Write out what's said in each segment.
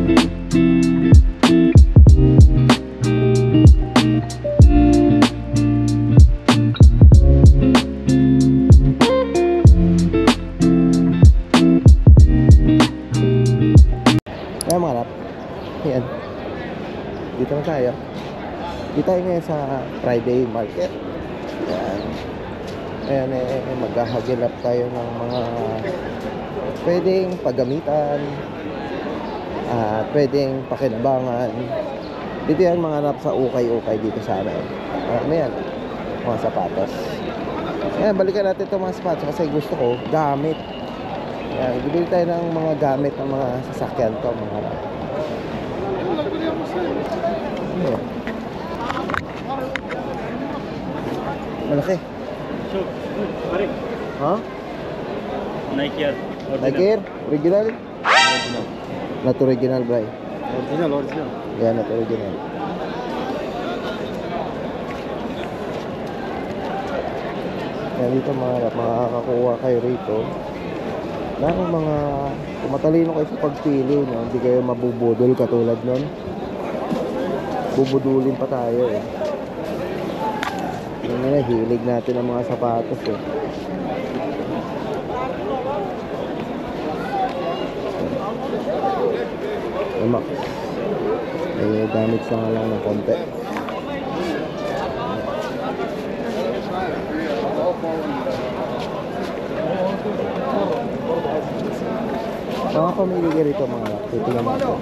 Kaya mga rap, ayan, dito na tayo. Dito tayo ngayon sa Friday Market. Ayan, maghahagil up tayo ng mga pwedeng paggamitan at pwedeng pakinabangan. Dito yan mga rap sa ukay-ukay dito sa amin. Ano yan? Mga sapatos. Ayan, balikan natin itong mga sapatos kasi gusto ko gamit. Ayan, bibili tayo ng mga gamit ng mga sasakyan to mga rap. Ayan. Malaki. Ha? Nike Air. Nike Air? Original? Original. Not original, bro. Original. Yeah, not original. Yan dito makakakuha kayo rito ng mga kung matalino kayo sa pagpili, no? Hindi kayo mabubudol katulad nun. Bubudulin pa tayo eh. Yan na, hilig natin ang mga sapatos eh. Max. Damage lang ng konti. Mga pamili ka rito mga rap. Titingnan natin.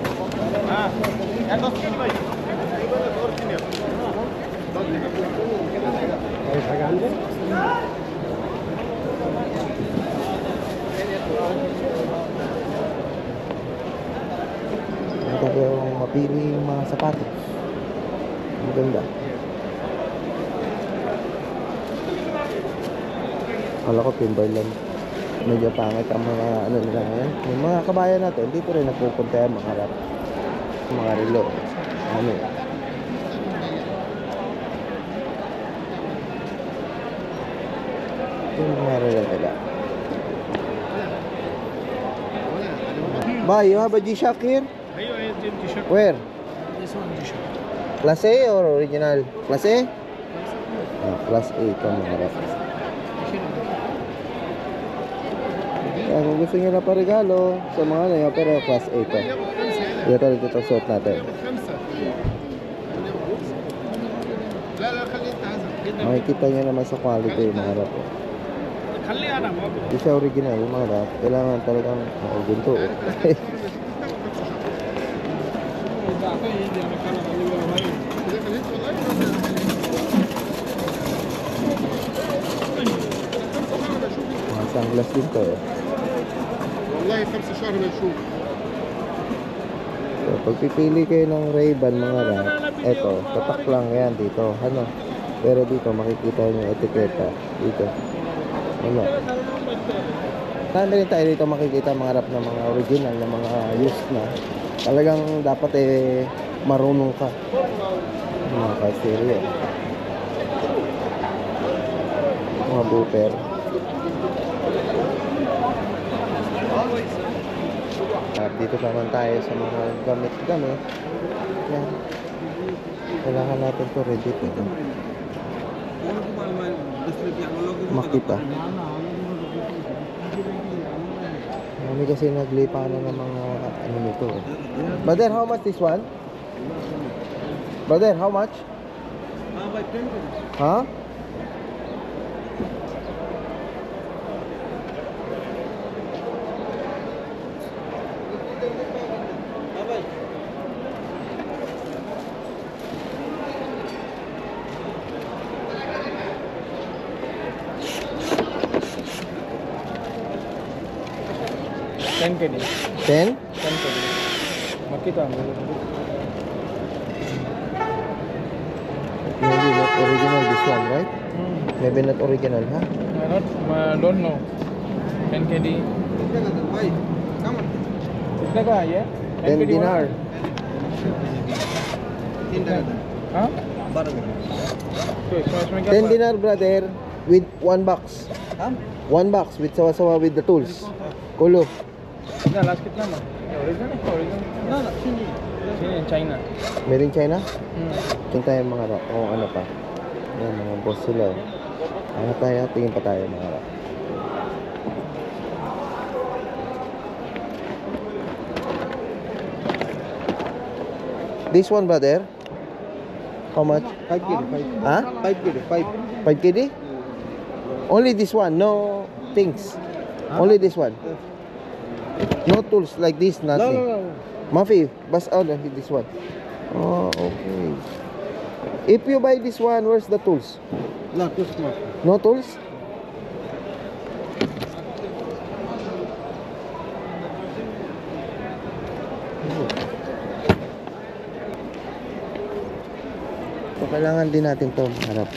Ito yung mapili yung mga sapatos. Ang ganda. Kala ko Timberland. Medyo pangit ang mga ano nila ngayon. Yung mga kabayan natin, dito rin nagpupunta yung mga rap. Mga relo. Ano yun? Yung mga relo nila. Ba, you have a G-Shock here? Where? This one G-Shock. Class A or original? Class A? Ah, Class A ito mga rap. Kaya kung gusto nyo na paregalo sa mga ano yun, pero Class A ito. Ito suot natin. Makikita nyo naman sa quality yung mga rap. Hindi siya original yung mga rap. Kailangan talagang ginto. Mga sunglass din to eh. So, pag pipili kayo ng Ray-Ban mga rap, eto, tatak lang yan dito. Ano? Pero dito makikita nyo yung etiketa. Dito. Ano? Saan rin tayo dito makikita mga rap na mga original, na mga used na. Talagang dapat eh marunong ka. Mga ka-stereo. Mga booper. Dito naman tayo sa mga gamit-gamit. Yan. Kailangan natin to ready to. Makita. Kami kasi naglipa na ng mga ano nito eh. Brother, how much this one? Brother, how much? Huh? Ten KD. 10? 10 KD. Makita mo. Maybe not original this one, right? Maybe not original, huh? Don't know. 10 KD. कितने का है ये? 10 dinar. हाँ? 10 dinar, brother, with 1 box. हाँ? 1 box with sawa-sawa with the tools. Kulo. कितना लास्ट कितना में? Original? Original? No, no, China. China. Made in China? Hmm. Tingin tayo mga rap. O ano pa. Yan, mga boss sila. Ano tayo? Tingin pa tayo mga rap. This one, brother? How much? 5 kg, 5. Huh? 5 kg, 5. 5 KD? Only this one, no things. Only this one. No tools like this, No, nothing. no, no. Mafi, bas out this one. Oh, okay. If you buy this one, where's the tools? No, too small. No tools? So, kailangan din natin to harap.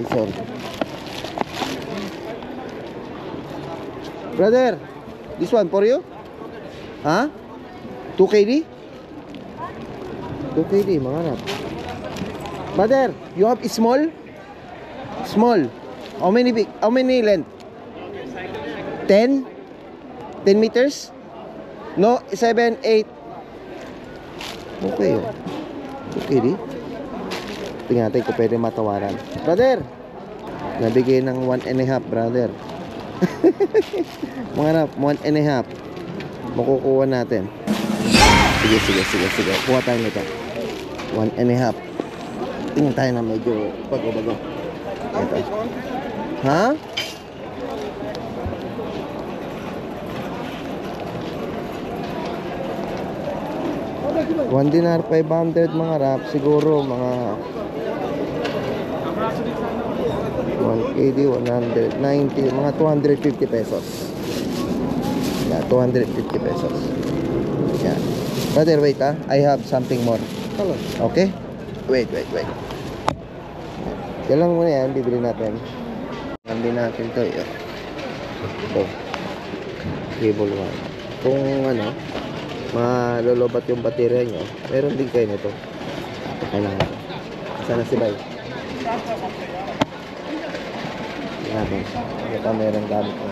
Sorry. Brother, this one for you? Huh? 2 KD? 2 KD, mga harap. Brother, you have small? Small. How many big? How many length? 10? 10 meters? No, 7, 8. Okay, oh. Okay, di? Tingnan natin kung pwede matawaran. Brother! Nabigay ng 1.5, brother. Mga rap, 1.5. Makukuha natin. Sige. Kuha tayo nito. 1.5. Tingnan tayo na medyo bago-bago. Ito. Ha? $1 dinar, 500 mga rap. Siguro mga 1 KD, 190, mga 250 pesos. Yeah, 250 pesos. Yeah. Brother, wait ah. I have something more. Hello. Okay? Wait. Yan lang muna yan, bibili natin. Hindi natin to yun. Ito. Cable 1. Kung ano, malolobat yung baterya nyo, meron din kayo nito. Kailangan ito. Sana si Bay. Natin. Ito meron gamit ko.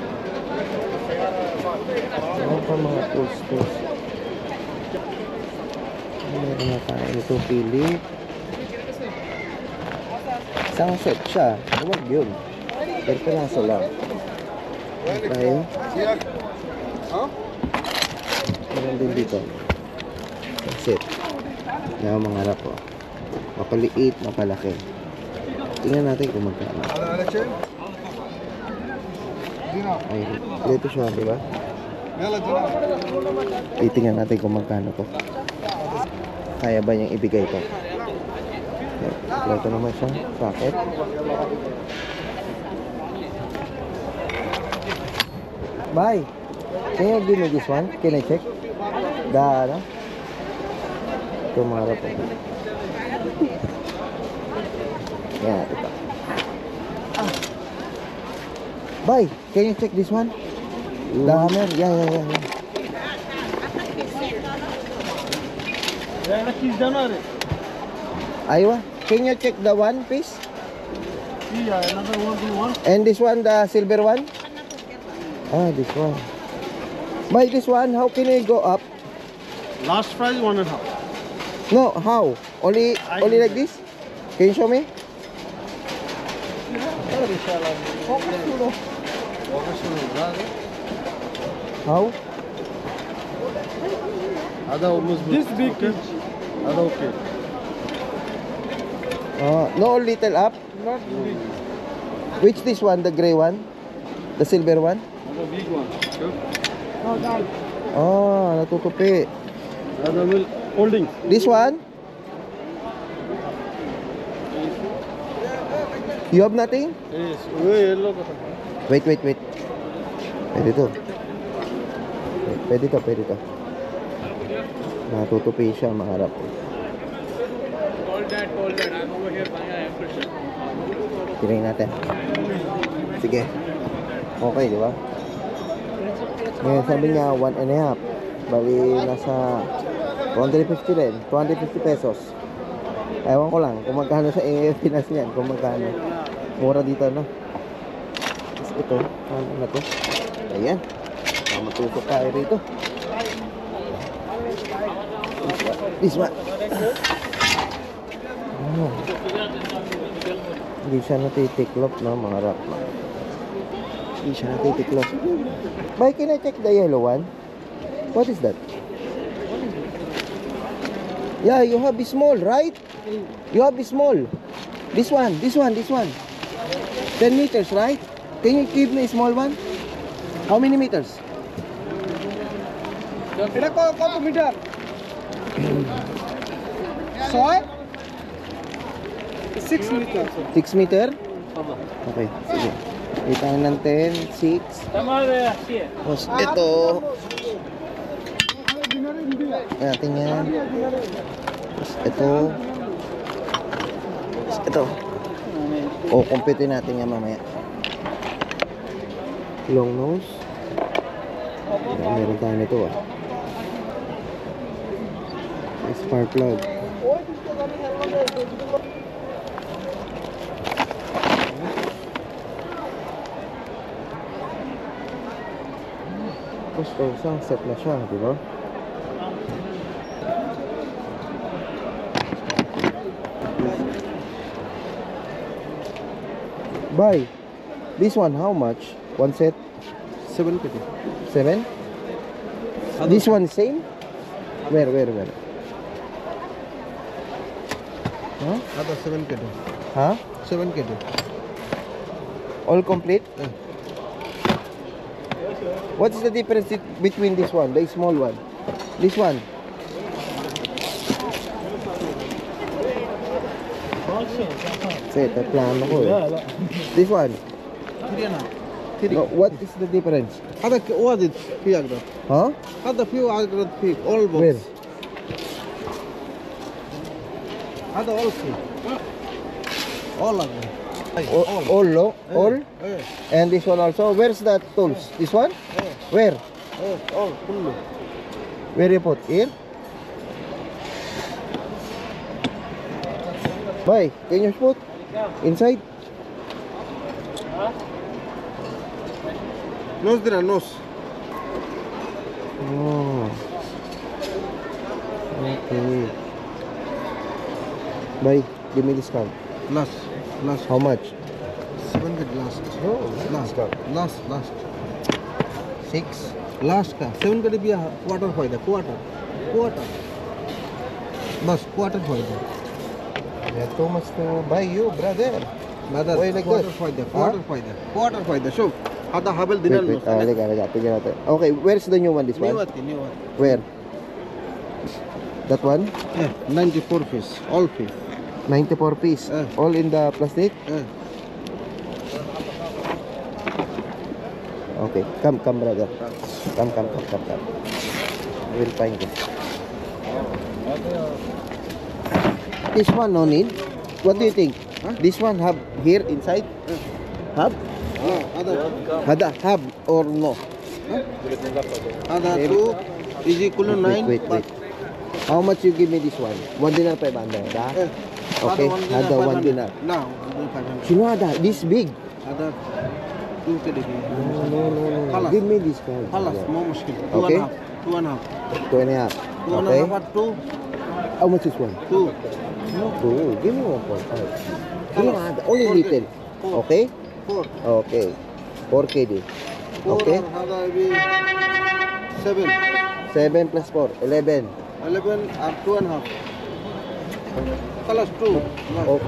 Ano pa mga tools. Meron na tayo ito, pili. Isang set siya. Huwag yun. Pero pinaso lang. Tayo. Meron din dito. Set. Yan ang mga harap ko. Mapaliit, mapalaki. Tingnan natin kung magkano. Ay, dito siya, di ba? Itingnan natin kung magkano to. Kaya ba niyang ibigay to? Ito naman siya, socket. Bye. Can you give me this one? Can I check? Ano? Ito mga harap. Yan, ito. Bye. Can you check this one? The hammer? Yeah. Aywa. Can you check the one piece? Yeah, another one. And this one, the silver one? Ah, this one. By this one, how can I go up? Last price 1.5. No, how? Only like this? Can you show me? How? This big pitch. Okay. No, little up. Not big. Which this one? The gray one? The silver one? The big one. Sure. Natutupi. Other will holding. This one? You have nothing? Yes. Yellow. Wait. Pwede to. Natutupi siya, maharap. Call that. I'm over here buying an impression. Tingnan natin. Sige. Okay, di ba? Ngayon, sabi niya 1.5. Bali, nasa 250 din. 250 pesos. Ewan ko lang kung magkano sa Pinas niyan. Kung magkano. Mura dito, no? Tapos ito. Ano na to? Ayan. Tusok tayo rito. This one. Oh. Hindi siya natitiklop, no, mga rakma. Hindi siya natitiklop. Bye, can I check the yellow one? What is that? Yeah, you have a small, right? You have a small. This one. 10 meters, right? Can you give me a small one? How many meters? এটা কত মিটার 6 মিটার 6 meter? Okay, sige. Kita ng 10, 6. Tapos ito. Natin yan. Tapos ito. Tapos ito. O, compute natin yan mamaya. Long nose. Meron tayo nito ah. Spark plug. Tapos isang set na siya, di ba? Buy. This one, how much? One set? 750. 7? This one same? Where? Huh? Other 7 kg. Huh? 7 kg. All complete? What is the difference between this one, the small one? This one? Set, plano ko eh. This one? No, what is the difference? هذا واجد في أقدر. Huh? هذا فيه أقدر فيه all box. Where? هذا all فيه. All أقدر. All, no? All? إيه. And this one also? Where's the tools? This one? إيه. Where? إيه. all كله. Where you put? Here? Bye, can you put? Inside? نص دينا نص. Oh. Okay. Bye, give me discount. Last. How much? 7 kg last. Last. 6. Last का 7 कड़ी भी quarter फायदा quarter. बस quarter फायदा. Yeah, too much to buy you, brother. Mother Why like quarter that? quarter फायदा. शो هذا حبل دينا Wait, halika, tignan natin. Okay, where's the new one, this one? new one. Where? That one? 94 piece, all piece. 94 piece. All in the plastic? Okay, come, brother. Come. We'll find it. This one, no need? What do you think? This one have here inside? Have? Hada, have or no? هذا 2 is equal to 9. Wait. How much you give me this one? 1 dinar 500, ha? Okay, hada 1 dinar. No, Sino hada? This big? هذا 2 kg. No. خلاص. Give me this one. خلاص مو مشكلة. Okay. 2.5. 2.5. 2.5 Okay. at 2. How much is one? 2. No, 2. Give me 1.5. Sino hada? Only little. Okay? 4. Okay. 4 kg. 4 Okay. هذا يبي 7. 7 plus 4, 11. 11 at 2.5. خلاص 2. Oh,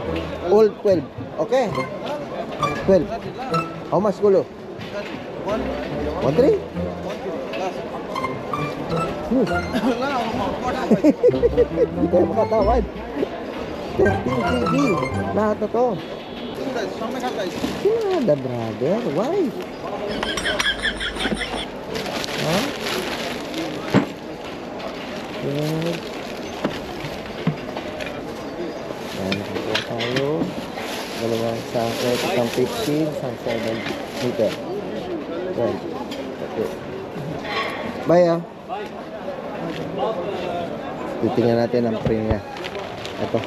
all 12. Okay. 12. How much gulo? 1 3? Hindi tayo makatawad. 13 kg. Lahat na to. Sinada, brother. Why? Ha? Yan. Yan, nakuha tayo. Dalawang sakit, isang 15, isang 7 meter. Yan. Okay. Bye, ah. Titingnan natin ang free niya. Ito.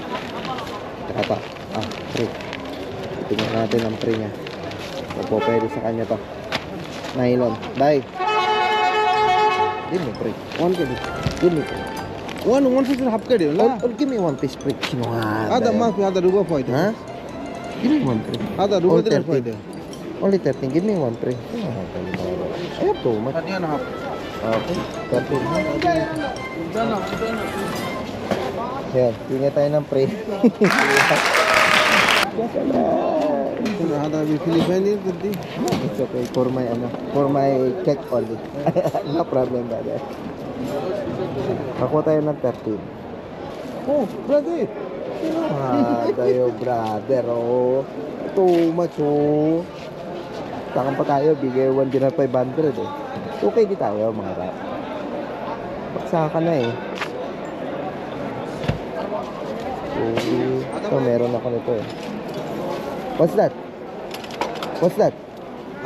Ito. Free. Titingnan natin ang free niya. Kung po pwede sa kanya to. Nylon. Bye. Give me free. 1 kg. Give me free. 150 half kg. Or give me one piece free. Kinuha. Ada maaf, ada ruba point. Ha? Give me one free. Ada All ruba 30. point. Only 13. Give me one free. I have too much. 1 and a half. Okay. 13. Yan. Tingnan tayo ng free. Ada bi Philippines tadi. It's okay. For my check only. No problem, brother. Ako tayo ng 13. Oh, brother. Tayo, brother, oh. Too much, oh. Takang pa tayo, bigay 1 dinar 500, eh. Okay di tayo, mga rap. Baksa ka na, eh. Okay. Ito, meron ako nito, eh. What's that? What's that?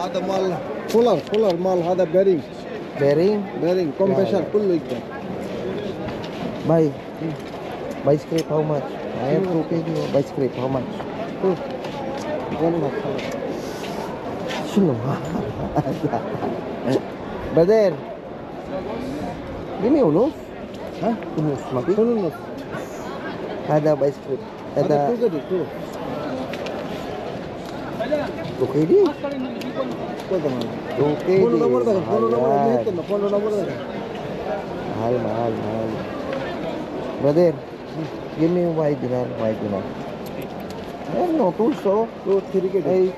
Ada mal cooler mal ada bearing Bearing? compressor Yeah. full like that. Buy scrape, how much? I have 2 kg. Buy scrape, how much? 1 and a half. Sino? Brother, give me unos. Huh? Unos, mati. No. Ada buy scrape. Ada Ada 2 kg too. 2 kg. Kau tahu. 2 kg. Phone number dah. Ayan. Phone number dah. Mahal. Brother, give me white dinar. No, tulso. 2 3 kg. Ay,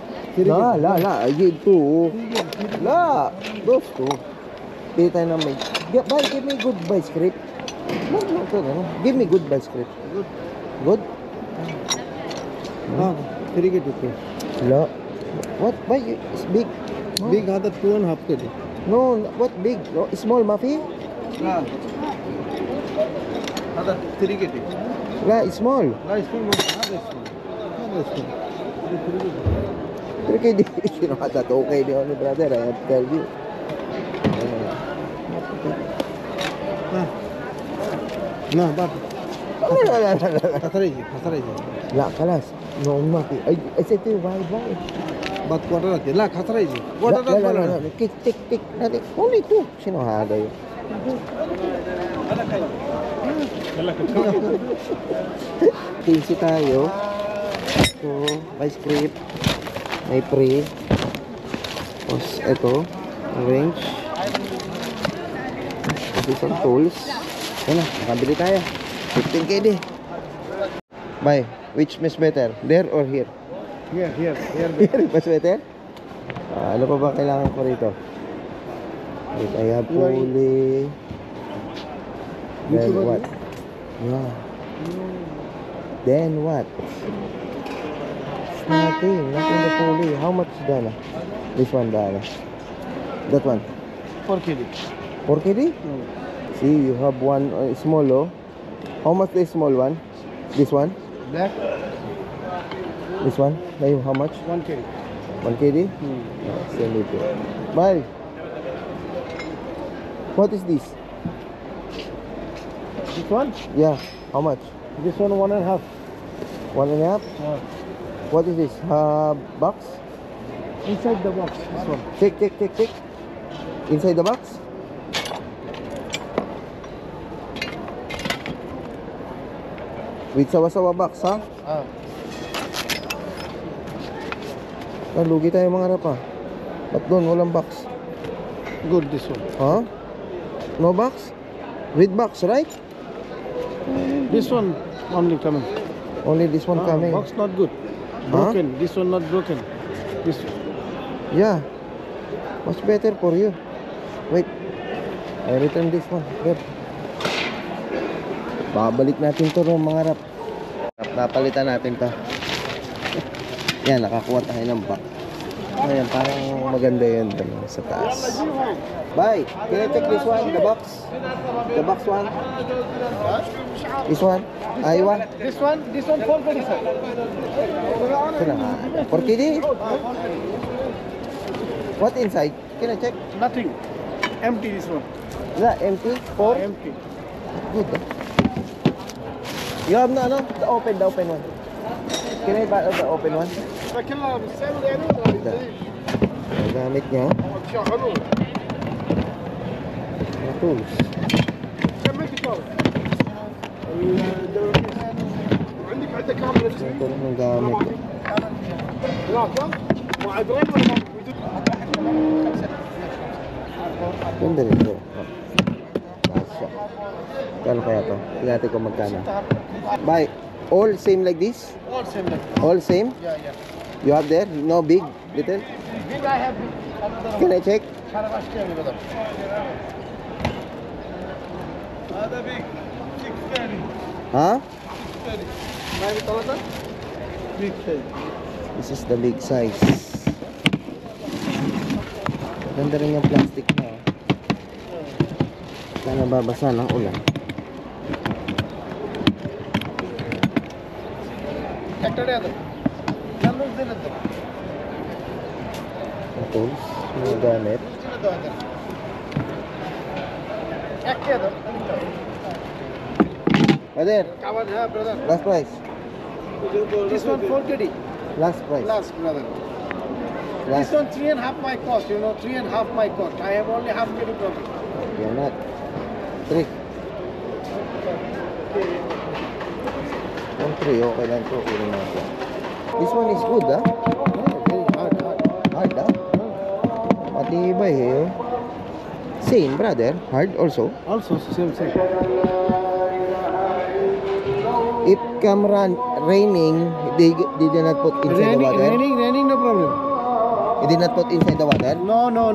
la, I give 2. La, those 2. Di tayo na may. Give me good buy script. No. Give me good buy script. Good? हाँ 3 kg too. La. What? Buy is big. Big ada 2 and a half kg. No, what big? No, small muffin? हाँ. Ada 3 kg. La, small. Rice full ada small. 3 kg. Sino ka that? Okay di only brother. I have to tell you. Nah, bak. La. Kasar aja. La, kalas. No, muffin. I said to you, why? Bat quarter aja. Lah, kasar aja. La. Quarter aja. Tik. Only 2. Sino hada yun? Tinsi tayo. So, may script. May pre. Tapos, ito. Range. Tapos isang tools. Yan na, nakabili tayo. 15 KD. Bye. Which is better? There or here? Here. Here, mas better? Ano pa ba kailangan ko rito? Wait, I have pulley. Then what? Yeah. Then what? It's nothing the pulley. How much Dana? This one Dana. That one. 4 kg. 4 KD? See, you have one small, oh. How much the small one? This one? Black. This one? Now, how much? 1 kg. 1 KD? Send it. Bye. What is this? This one? Yeah. How much? This one 1 and a half. 1.5? What is this? Box? Inside the box. This one. Take. Inside the box? With sawa-sawa box, ha? Lugi tayo mga rapa. Ba't doon? Walang box. Good this one. Ha? No box? With box, right? This one only coming. Only this one coming. Box not good. Broken. This one not broken. This one. Yeah. Much better for you. Wait. I return this one. There. Babalik natin to mga rap. Napalitan natin to. Yan, nakakuha tayo ng box. Ayan, parang maganda yun dun sa taas. Bye. Can I check this one? The box? The box one? This one? Aywa? This one 4 kg sir. Ito na nga. 4 KD? What inside? Can I check? Nothing. Empty this one. Yeah, empty? 4? Empty. Good. You have the open one. Can I buy the open one? Ang gamit niya. tools. عندك كاميرا Ito rin ang gamit. Ganda rin ito. Kasya. Kano kaya to? Tingnan natin kung magkano. Bye. All same like this? All same like All same? Yeah, yeah. You have there? No big? Little? Big I have big. Another Can I check? Saravashi available. هذا big. 630. Huh? 630. ما يبي ثلاثة؟ Big size. This is the big size. Ganda rin yung plastic na. Sana babasa ng ulan. Saturday ಅದು. Sunday ದಿನದ್ದು. Ang tools, mga gamit. ದಿನದ್ದು ಅದು. ಯಾಕೆ ಅದು? Brother, Cover, yeah, brother. last price. This one 430. Last price. Last, brother. Last. This one 3.5 my cost, 3.5 my cost. I have only half kg profit. Yan na. 3. 1-3, okay lang to. Kunin natin. This one is good, ah. Very hard. Hard, ah. Matibay, eh. Same, brother. Hard also. Also, same. If come raining, they did not put inside the water. Raining, no problem. They did not put inside the water. No. No.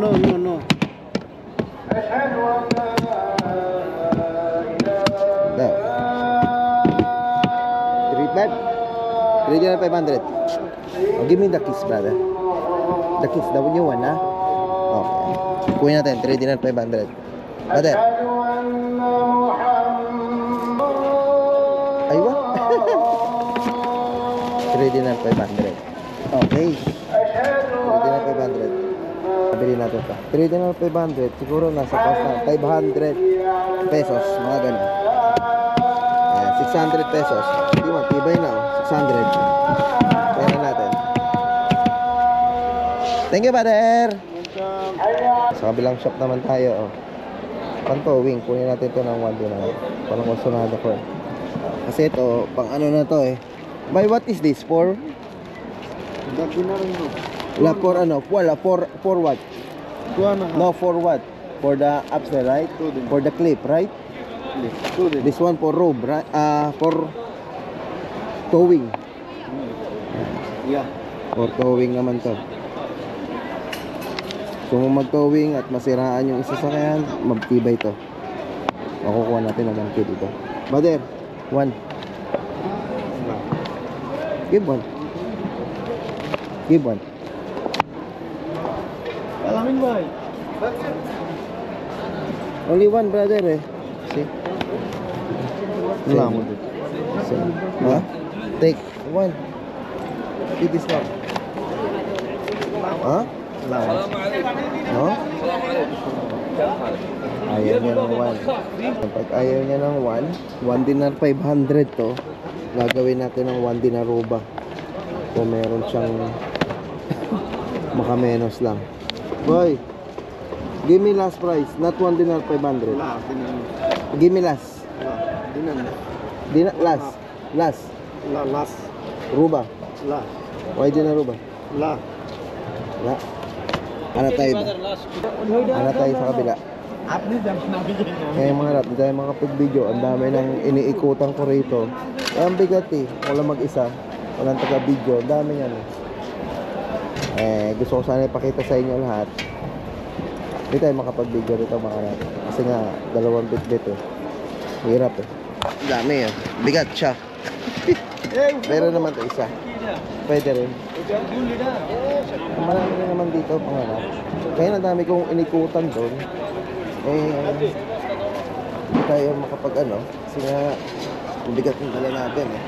3,500. Oh, give me the keys, brother. The keys, the new one, ha? Okay. Kunin natin, 3,500. Brother. Ay, what? 3,500. Okay. 3,500. Nabili natin ito. 3,500. Siguro nasa cost na 500 pesos. Mga ganun. Ayan, 600 pesos. Di ba? Tibay na. 600. Pera natin. Thank you, brother. Sa kabilang shop naman tayo. Pantowing. Kunin natin ito ng 1 din. Parang masunada ko. Kasi ito, pang ano na to eh. By what is this? For? La for ano? Wala, for what? No, for what? For the upstairs, right? For the clip, right? This one for rope, right? For towing. Yeah. For towing naman to. Kung mag-towing at masiraan yung sasakyan, magtibay to. Makukuha natin ng 1K dito. Brother, 1. Give 1. Give 1. Alamin boy. Only 1, brother eh. See? Wala mo dito. Ha? Take 1. Give this one. Ha? Wala mo. No? Ayaw niya ng 1. Pag ayaw niya ng 1, 1 dinar 500 to. Gagawin natin ng 1 dinaruba. Kung meron siyang makamenos lang. Boy, give me last price, not 1 dinar 500. Wala, Give me last. Last. Last. Ruba. La. Why dinaruba? La. Wala. Ano tayo ba? Ano tayo sa kabila? Eh mga rap, hindi tayo makapag-video. Ang dami nang iniikutan ko rito. Eh ang bigat eh. Wala mag-isa. Walang taga-video. Ang dami yan eh. Gusto ko sana ipakita sa inyo lahat. Hindi tayo makapag-video rito mga rap. Kasi nga, 2 bit-bit eh. Hirap eh. Ang dami eh. Bigat siya. Pero naman ito isa. Pwede rin. Marami rin naman dito mga rap. Kaya ang dami kong inikutan doon. Hindi tayo makapag-ano. Kasi nga, ang bigat yung dala natin eh.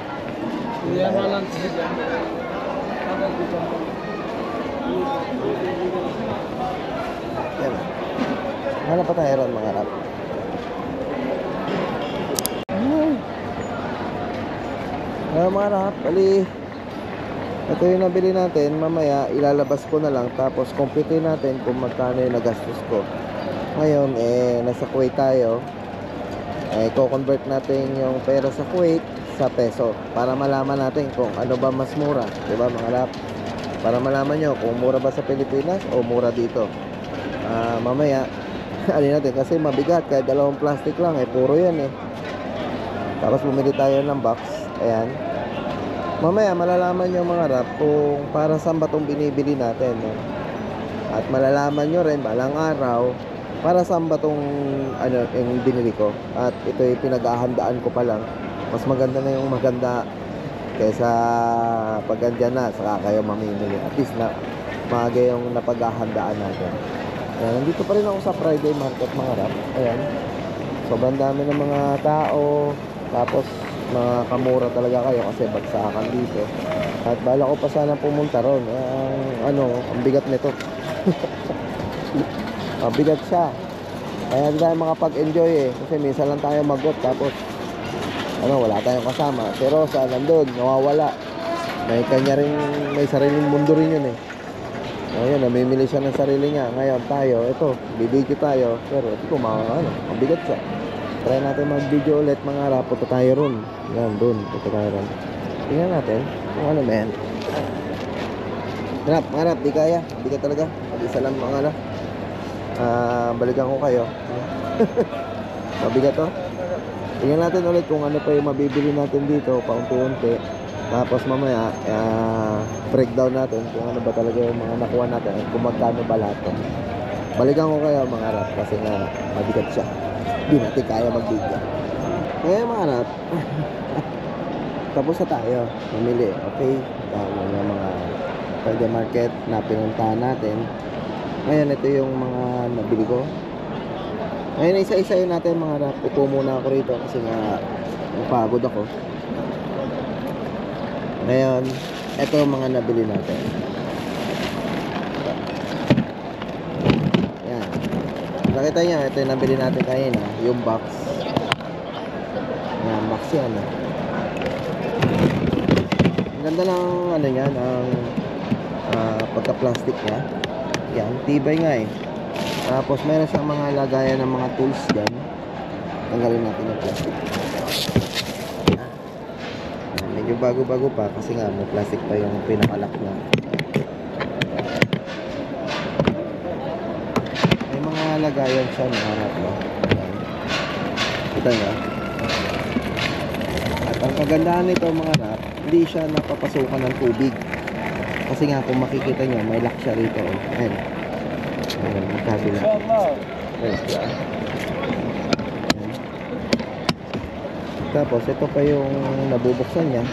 Yan. Hanap pa tayo ron mga rap. Mga rap, bali. Ito yung nabili natin. Mamaya ilalabas ko na lang. Tapos compute natin kung magkano yung nagastos ko. Ngayon, nasa Kuwait tayo. I-convert natin yung pera sa Kuwait sa peso para malaman natin kung ano ba mas mura, 'di ba mga rap? Para malaman nyo kung mura ba sa Pilipinas o mura dito. Mamaya alin natin kasi mabigat, kahit dalawang plastic lang puro yan Tapos bumili tayo ng box. Ayan. Mamaya malalaman nyo mga rap kung para saan ba itong binibili natin, no? At malalaman nyo rin balang araw para saan ba itong yung binili ko. At ito yung pinag-ahandaan ko pa lang. Mas maganda na yung maganda kaysa pag andyan na saka kayo mamimili. At least na maaga yung napag-ahandaan natin. Ayan, nandito pa rin ako sa Friday Market mga rap. Ayan, sobrang dami ng mga tao. Tapos mga kamura talaga kayo kasi bagsakan dito. At bala ko pa sana pumunta ron. Ang bigat nito. Mabigat siya. Kaya hindi tayo makapag-enjoy kasi minsan lang tayo mag-got tapos wala tayong kasama. Pero sa nandun, nawawala. May kanya rin, may sariling mundo rin yun Ngayon, namimili siya ng sarili niya. Ngayon tayo, ito, bibidyo tayo. Pero ito mabigat siya. Try natin mag-video ulit mga rap. Punta tayo ron. Yan, dun. Punta tayo ron. Tingnan natin kung ano men. Rap, mga rap, di kaya. Bigat talaga. Mag-isa lang mga balikan ko kayo. Mabigat to. Tingnan natin ulit kung ano pa yung mabibili natin dito paunti-unti. Tapos mamaya breakdown natin kung ano ba talaga yung mga nakuha natin at kung magkano ba lahat to. Balikan ko kayo mga rap kasi nga mabigat siya. Hindi natin kaya mag-video. Kaya mga rap tapos na tayo mamili. Okay, tama yung mga Friday Market na pinuntahan natin. Ngayon ito yung mga nabili ko. Ngayon isa-isayin natin mga rap. Upo muna ako rito kasi nga napagod ako. Ngayon ito yung mga nabili natin. Yan. Nakita nyo, ito yung nabili natin kanina. Yung box. Yan, box yan Ang ganda ng yan, ang pagka-plastic niya. Yan, tibay nga Tapos meron siyang mga lagayan ng mga tools dyan. Tanggalin natin yung plastic. Yan, medyo bago-bago pa kasi nga may plastic pa yung pinakalak na. May mga lagayan siya na harap mo. Kita nyo. At ang kagandahan nito mga rap, hindi siya napapasukan ng tubig. Kasi nga kung makikita nyo, may lock siya rito. Ayan. Magkabila. Ayan. Tapos ito pa yung nabubuksan niya.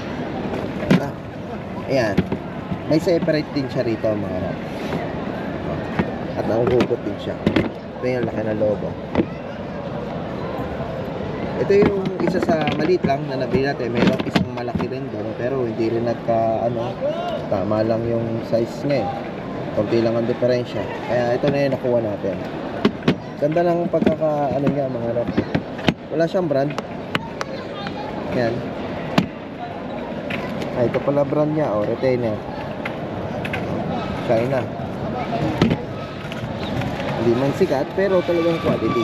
Ayan. May separate din siya rito mga rap. At nahuhugot din siya. Ito yung laki na lobo. Ito yung isa sa maliit lang na nabili natin. Mayroon isang malaki rin doon. Pero hindi rin tama lang yung size niya konti lang ang diferensya. Kaya ito na yung nakuha natin. Ganda ng niya mga rap. Wala siyang brand. Yan. Ito pala brand niya. Retainer. China. Hindi man sikat pero talagang quality.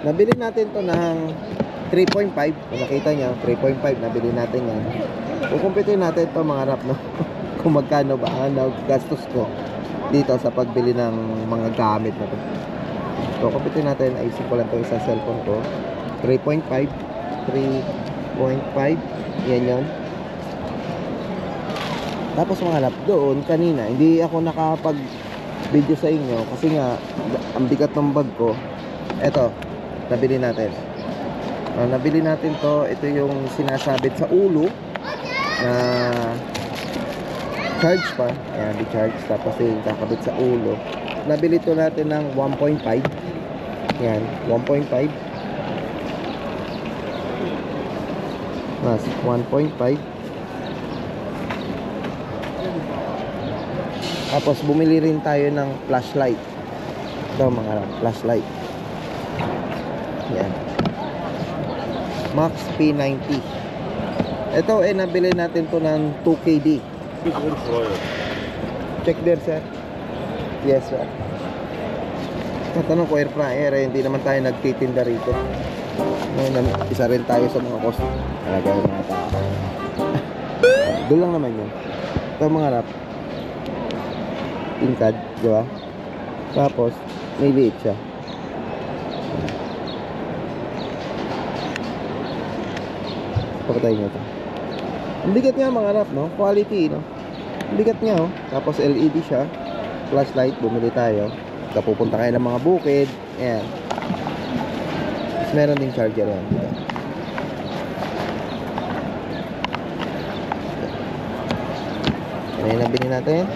Nabili natin to ng 3.5. Kung nakita niya 3.5 nabili natin yan. Kukumpitin natin to mga rap kung magkano ba ang gastos ko dito sa pagbili ng mga gamit na to. So, kumpitin natin. Ayusin ko lang ito isang cellphone ko. 3.5 yan yun. Tapos mga rap, doon kanina hindi ako nakapag video sa inyo kasi nga ang bigat ng bag ko. Eto, nabili natin to. Ito yung sinasabit sa ulo na charge pa. Ayan, di-charge. Tapos yung kakabit sa ulo. Nabili to natin ng 1.5. Ayan, 1.5. Mas 1.5. Tapos bumili rin tayo ng flashlight. Ito mga flashlight. Ayan. Max P90. Ito nabili natin to ng 2KD. Check there, sir. Yes, sir. Tatanong ko air fryer, hindi naman tayo nagtitinda rito. Isa rin tayo sa mga cost. Talaga yung mga tao. Doon lang naman yun. Ito mga rap. Tingkad, di ba? Tapos, may liit siya. Pakatayin nyo ito. Ang bigat nga mga rap, no? Quality, no? Ang bigat niya, oh. Tapos LED siya. Flashlight, bumili tayo. Pupunta kayo ng mga bukid. Ayan. Tapos meron ding charger yan. Ano yung nabili natin?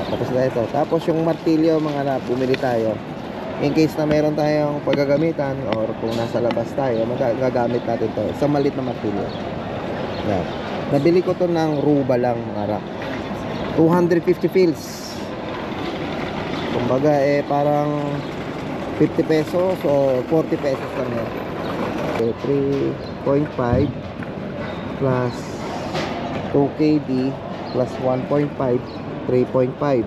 Tapos na ito. Tapos yung martilyo mga rap, bumili tayo. In case na meron tayong paggagamitan or kung nasa labas tayo, magagamit natin to. Isang maliit na martilyo. Yan. Nabili ko to ng ruba lang mga rap. 250 fils. Kumbaga parang 50 pesos o 40 pesos lang yan. So 3.5 plus 2 kd plus 1.5 3.5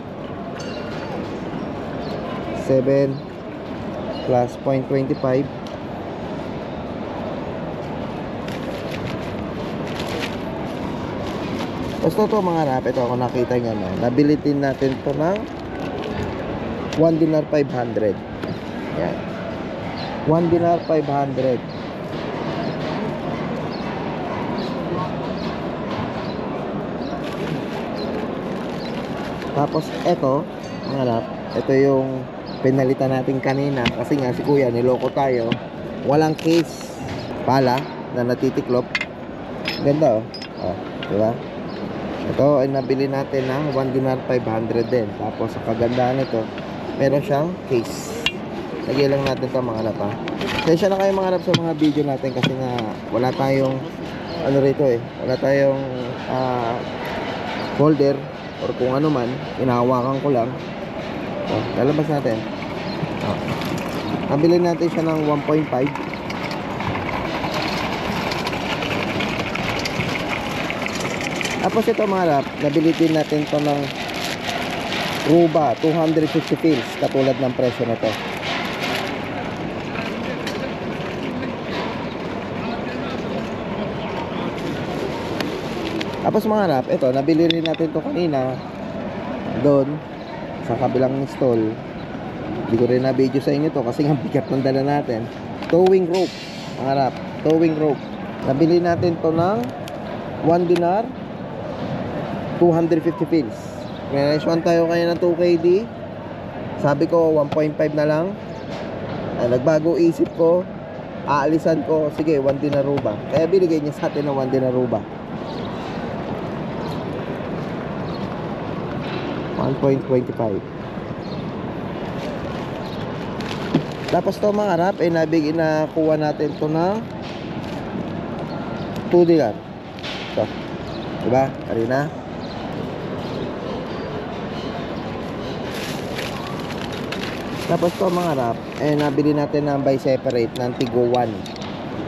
7 plus 0.25 basta ito mga rap, ito ako nakita nyo na nabili din natin ito ng 1 dinar 500. Yan, 1 dinar 500. Tapos ito mga rap, ito yung pinalitan natin kanina kasi nga si kuya niloko tayo, walang case pala na natitiklop. Ganda oh, diba? Ito ay nabili natin ng 1 dinar 500 din. Tapos sa kagandahan nito, meron siyang case. Lagay lang natin ito mga rap ha. Sensya na kayo mga rap sa mga video natin kasi nga wala tayong ano rito wala tayong folder or kung ano man, inahawakan ko lang. Lalabas natin. Nabili natin siya ng 1.5. Tapos ito mga rap, nabili din natin ito ng ruba 250 fils, katulad ng presyo na to. Tapos mga rap, ito nabili rin natin to kanina doon sa kabilang stall. Hindi ko rin na-video sa inyo to kasi nga bigat ng dala natin. Towing rope mga rap, towing rope. Nabili natin to ng 1 dinar 250 fils. Reswan tayo kaya ng 2 kd. Sabi ko 1.5 na lang. Nagbago isip ko, aalisan ko, sige 1 dinar ruba. Kaya binigay niya sa atin ng 1 dinar ruba. 1.25. Tapos to mga rap, nakuha natin to ng 2 dinar. Ito, diba? Karina. Tapos to mga rap, nabili natin ng buy separate ng Tigo 1.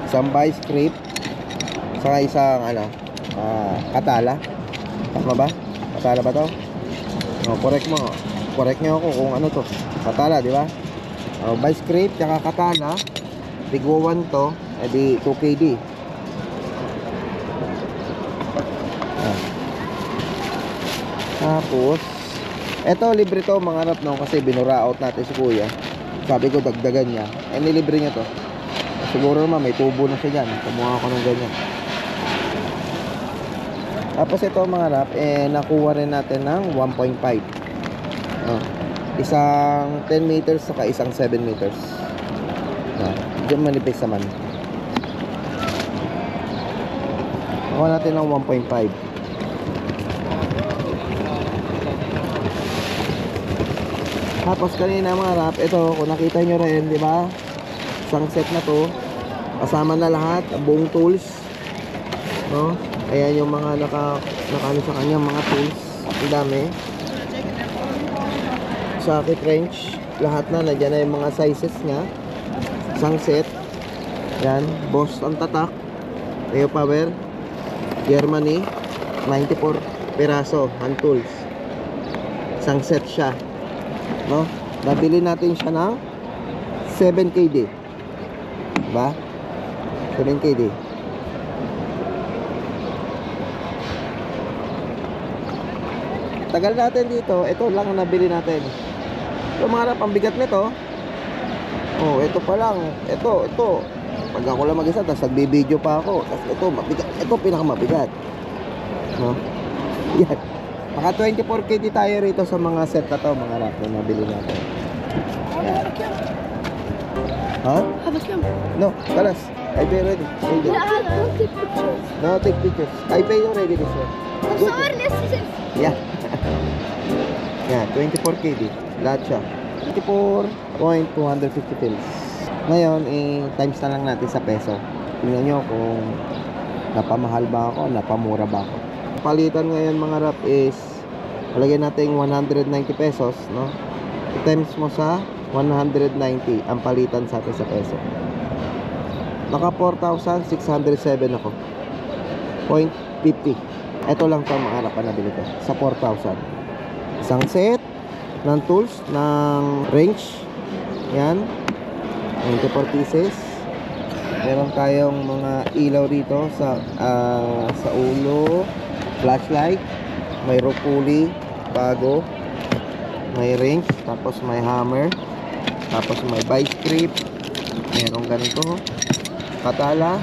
Isang buy script saka isang katala. Tama ba? Katala ba to? Correct mo. Correct nyo ako kung ano to. Katala, di ba? Buy script tsaka katala. Tigo 1 to, edi 2 kd. Tapos eto libre to mga rap no, kasi binura out natin si kuya. Sabi ko dagdagan niya, nilibre niya to. Siguro naman may tubo na siya dyan. Kumuha ako ng ganyan. Tapos ito mga rap, nakuha rin natin ng 1.5. Isang 10 meters saka isang 7 meters. Diyan manipis naman. Nakuha natin ng 1.5. Tapos kanina mga rap, ito kung nakita nyo rin, di ba? Isang set na to, kasama na lahat, buong tools, no? Ayan yung mga nakano sa kanya, mga tools, ang dami. Socket wrench, lahat na, nandiyan na yung mga sizes nya. Isang set, yan, Boss ang tatak, Neo Power, Germany, 94 piraso, hand tools. Isang set siya. no? Nabili natin siya ng 7KD. Diba? 7KD. Tagal natin dito. Ito lang ang nabili natin. Ito mga rap, ang bigat nito. Oh, ito pa lang. Ito. Pag ako lang mag-isa, tapos nagbibideo pa ako. Tapos ito, mabigat. Ito, pinakamabigat. No? Yan. Maka 24KD tayo rito sa mga set na to, mga rap, na nabili natin. Yan. Ha? Have a camera. No, kalas. I pay already. Hold it. Don't take pictures. No, take pictures. I pay already this one. I'm Good. sorry, this is Yeah. Yan, 24KD. Lahat siya. 24.250 pills. Ngayon, times na lang natin sa peso. Tingnan nyo kung napamahal ba ako, napamura ba ako. Palitan ngayon mga rap is palagyan natin 190 pesos, no? I-times mo sa 190 ang palitan sa atin sa peso. Naka 4,607 ako. 0.50. Ito lang to mga rap na nabili ko sa 4,000. Isang set ng tools ng wrench. Yan. 24 pieces. Meron tayong mga ilaw dito sa ulo. Flashlight. May rope pulley. Bago. May wrench. Tapos may hammer. Tapos may vice grip. Merong ganito. Katala.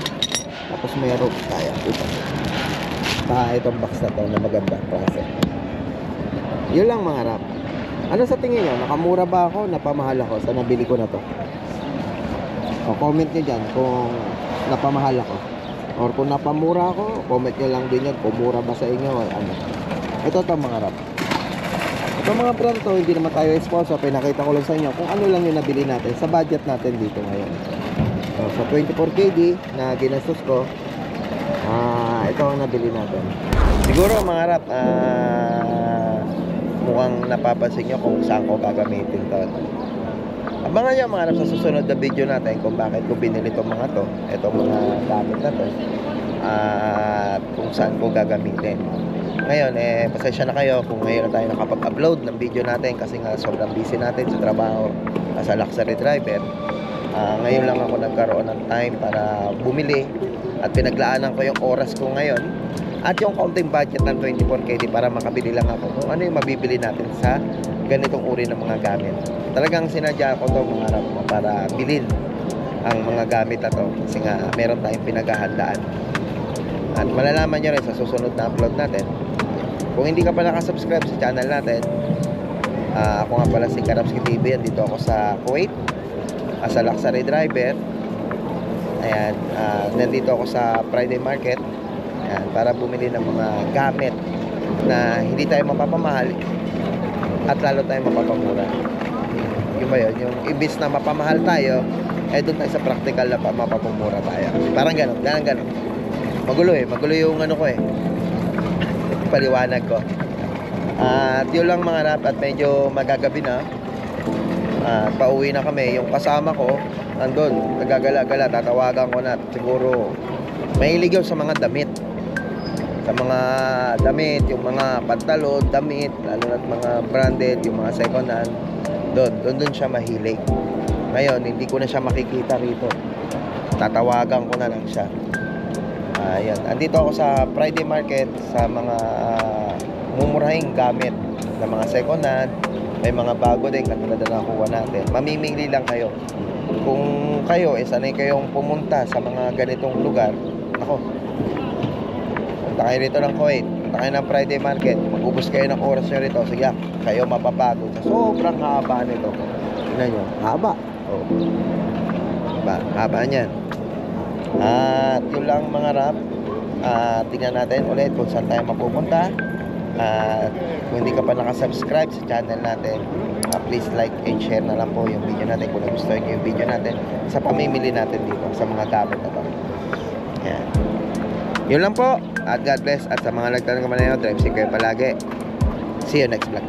Tapos may rope. Kaya. Ito. Itong box na to na maganda. Klase. Yun lang mga rap. Ano sa tingin nyo? Nakamura ba ako? Napamahal ako sa nabili ko na to? O comment nyo dyan kung napamahal ako. Or kung napamura ako, comment nyo lang din yan kung mura ba sa inyo o ano. Ito to mga rap. Ito mga brand to, hindi naman tayo sponsor. Pinakita ko lang sa inyo kung ano lang yung nabili natin sa budget natin dito ngayon. So, sa 24KD na ginastos ko, ito ang nabili natin. Siguro mga rap, mukhang napapansin nyo kung saan ko gagamitin to. Abangan nyo mga rap sa susunod na video natin kung bakit ko binili itong mga to, itong mga gamit na to, at kung saan ko gagamitin. Ngayon, pasensya na kayo kung ngayon na tayo nakapag-upload ng video natin kasi nga sobrang busy natin sa trabaho as a luxury driver. Ngayon lang ako nagkaroon ng time para bumili at pinaglaanan ko yung oras ko ngayon at yung kaunting budget ng 24KD para makabili lang ako kung ano yung mabibili natin sa ganitong uri ng mga gamit. Talagang sinadya ko to mga rap para bilhin ang mga gamit na to kasi nga meron tayong pinaghahandaan. At malalaman nyo rin sa susunod na upload natin. Kung hindi ka pa nakasubscribe sa channel natin, ako nga pala si Karapski TV. Andito ako sa Kuwait as a luxury driver. Ayan, nandito ako sa Friday Market. Ayan, para bumili ng mga gamit na hindi tayo mapapamahal at lalo tayo mapapamura. Yung ba yun? Yung ibis na mapamahal tayo, doon tayo sa practical na mapapamura tayo. Parang ganun. Magulo yung ano ko paliwanag ko. At yun lang mga rap, at medyo magagabi na. Pauwi na kami. Yung kasama ko andun, nagagala-gala, tatawagan ko na. Siguro mahilig yun sa mga damit. Sa mga damit, yung mga pantalon, damit, lalo na mga branded, yung mga second hand. Doon siya mahilig. Ngayon, hindi ko na siya makikita rito. Tatawagan ko na lang siya. Ayan. Andito ako sa Friday Market sa mga mumurahing gamit na mga second hand. May mga bago din katulad na nakuha natin. Mamimili lang kayo. Kung kayo, sanay kayong pumunta sa mga ganitong lugar, ako, punta kayo rito ng Kuwait, punta kayo ng Friday Market, mag-ubos kayo ng oras nyo rito. Sige, kayo mapapagod sa sobrang haba nito. Tingnan nyo, haba. Oh. Haba niyan. At yun lang mga rap. Tingnan natin ulit kung saan tayo mapupunta. At kung hindi ka pa nakasubscribe sa channel natin, please like and share na lang po yung video natin kung nagustuhan nyo yung video natin sa pamimili natin dito sa mga gamit na to. Yan. Yun lang po. At God bless. At sa mga nagtanong naman na yun, drive safe kayo palagi. See you next vlog.